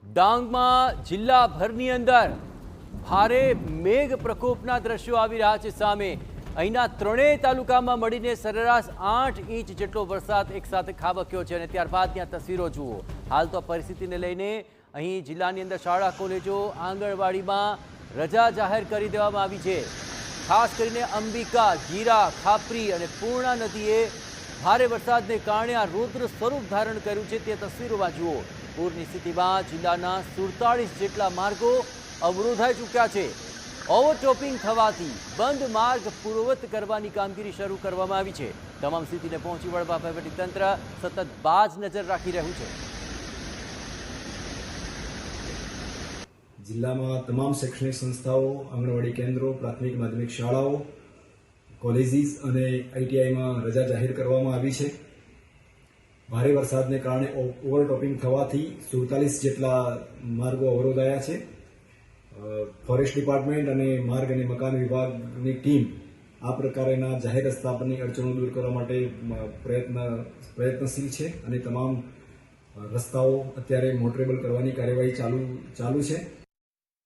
ડાંગમાં જિલ્લાભરની અંદર ભારે મેઘ પ્રકોપના દ્રશ્યો આવી રહ્યા છે સામે। અહીંના ત્રણેય તાલુકામાં મળીને સરેરાશ 8 ઇંચ જેટલો વરસાદ એકસાથે ખાબક્યો છે અને ત્યારબાદ ત્યાં તસવીરો જુઓ। હાલ તો પરિસ્થિતિને લઈને અહીં જિલ્લાની અંદર શાળા કોલેજો આંગણવાડીમાં રજા જાહેર કરી દેવામાં આવી છે। ખાસ કરીને અંબિકા, ગીરા, ખાપરી અને પૂર્ણા નદીએ ભારે વરસાદને કારણે આ રૌદ્ર સ્વરૂપ ધારણ કર્યું છે। તે તસવીરોમાં જુઓ। પૂરની સ્થિતિમાં જિલ્લાના 47 જેટલા માર્ગો અવરોધાઈ ચૂક્યા છે। ઓવરટોપિંગ થવાથી બંધ માર્ગ પૂર્વવત કરવાની કામગીરી શરૂ કરવામાં આવી છે। તમામ સ્થિતિને પહોંચી વળવા વહીવટીતંત્ર સતત બાજ નજર રાખી રહ્યું છે। જિલ્લામાં તમામ શૈક્ષણિક સંસ્થાઓ, આંગણવાડી કેન્દ્રો, પ્રાથમિક માધ્યમિક શાળાઓ, કોલેજીસ અને આઈટીઆઈમાં રજા જાહેર કરવામાં આવી છે। ભારે વરસાદને કારણે ઓવરટોપિંગ થવાથી 47 જેટલા માર્ગો અવરોધાયા છે। ફોરેસ્ટ ડિપાર્ટમેન્ટ અને માર્ગ અને મકાન વિભાગની ટીમ આ પ્રકારના જાહેર રસ્તા પરની અડચણો દૂર કરવા માટે પ્રયત્નશીલ છે અને તમામ રસ્તાઓ અત્યારે મોટરેબલ કરવાની કાર્યવાહી ચાલુ છે।